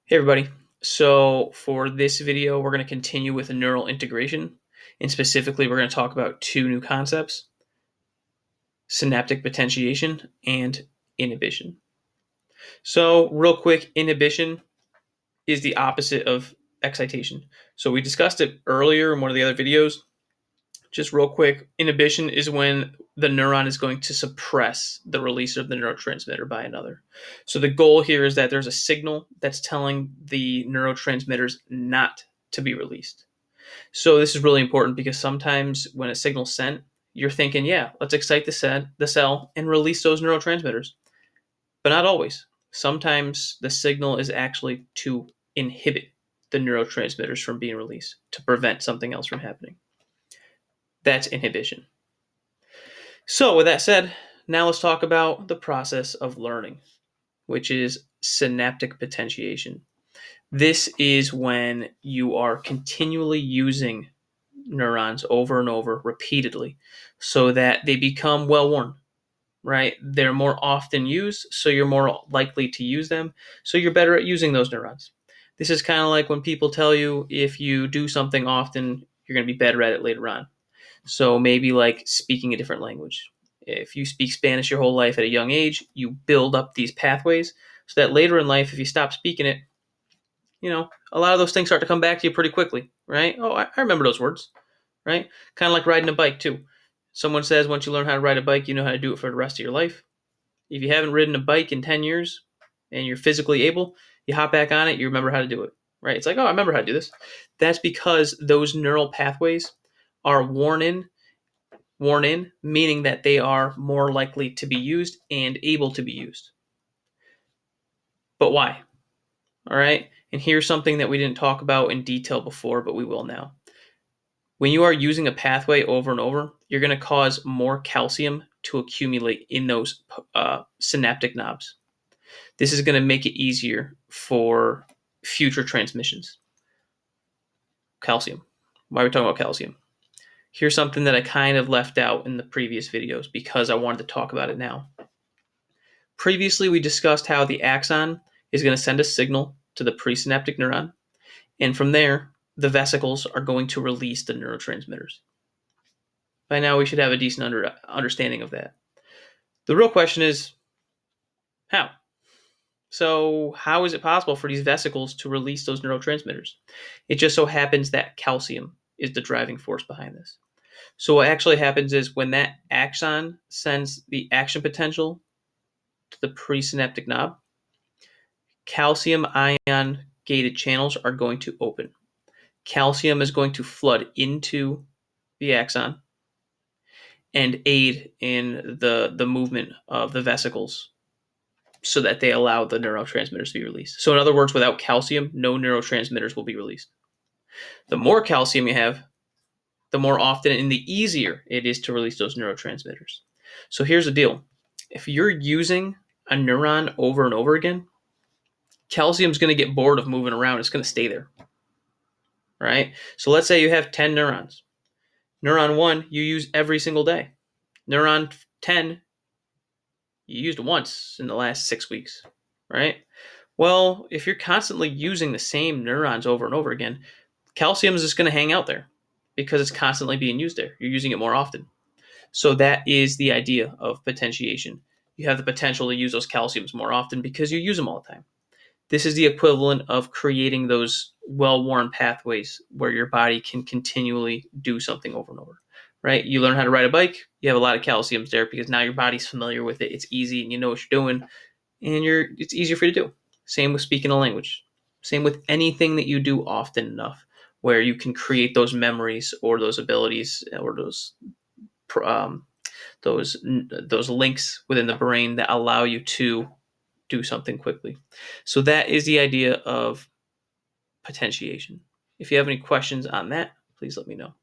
Hey everybody. So for this video, we're going to continue with neural integration. And specifically, we're going to talk about two new concepts, synaptic potentiation and inhibition. So real quick, inhibition is the opposite of excitation. So we discussed it earlier in one of the other videos. Just real quick, inhibition is when the neuron is going to suppress the release of the neurotransmitter by another. So the goal here is that there's a signal that's telling the neurotransmitters not to be released. So this is really important because sometimes when a signal's sent, you're thinking, yeah, let's excite the cell and release those neurotransmitters. But not always. Sometimes the signal is actually to inhibit the neurotransmitters from being released, to prevent something else from happening. That's inhibition. So with that said, now let's talk about the process of learning, which is synaptic potentiation. This is when you are continually using neurons over and over repeatedly so that they become well worn, right? They're more often used, so you're more likely to use them, so you're better at using those neurons. This is kind of like when people tell you if you do something often, you're going to be better at it later on. So maybe like speaking a different language. If you speak Spanish your whole life at a young age, you build up these pathways so that later in life, if you stop speaking it, a lot of those things start to come back to you pretty quickly, right? Oh, I remember those words, right? Kind of like riding a bike too. Someone says once you learn how to ride a bike, you know how to do it for the rest of your life. If you haven't ridden a bike in 10 years and you're physically able, you hop back on it, you remember how to do it, right? It's like, oh, I remember how to do this. That's because those neural pathways are worn in, meaning that they are more likely to be used and able to be used. But why? All right. And here's something that we didn't talk about in detail before, but we will now. When you are using a pathway over and over, you're going to cause more calcium to accumulate in those synaptic knobs. This is going to make it easier for future transmissions. Calcium. Why are we talking about calcium? Here's something that I kind of left out in the previous videos because I wanted to talk about it now. Previously, we discussed how the axon is going to send a signal to the presynaptic neuron, and from there, the vesicles are going to release the neurotransmitters. By now, we should have a decent understanding of that. The real question is, how? So, how is it possible for these vesicles to release those neurotransmitters? It just so happens that calcium is the driving force behind this. So, what actually happens is when that axon sends the action potential to the presynaptic knob, calcium ion gated channels are going to open. Calcium is going to flood into the axon and aid in the movement of the vesicles so that they allow the neurotransmitters to be released. So in other words, without calcium, no neurotransmitters will be released. The more calcium you have, the more often and the easier it is to release those neurotransmitters. So here's the deal. If you're using a neuron over and over again, calcium's going to get bored of moving around. It's going to stay there, right? So let's say you have 10 neurons. Neuron 1, you use every single day. Neuron 10, you used once in the last 6 weeks, right? Well, if you're constantly using the same neurons over and over again, calcium is just going to hang out there because it's constantly being used there. You're using it more often. So that is the idea of potentiation. You have the potential to use those calciums more often because you use them all the time. This is the equivalent of creating those well-worn pathways where your body can continually do something over and over, right? You learn how to ride a bike, you have a lot of calciums there because now your body's familiar with it. It's easy and you know what you're doing, and it's easier for you to do. Same with speaking a language. Same with anything that you do often enough where you can create those memories or those abilities or um, those links within the brain that allow you to do something quickly. So that is the idea of potentiation. If you have any questions on that, please let me know.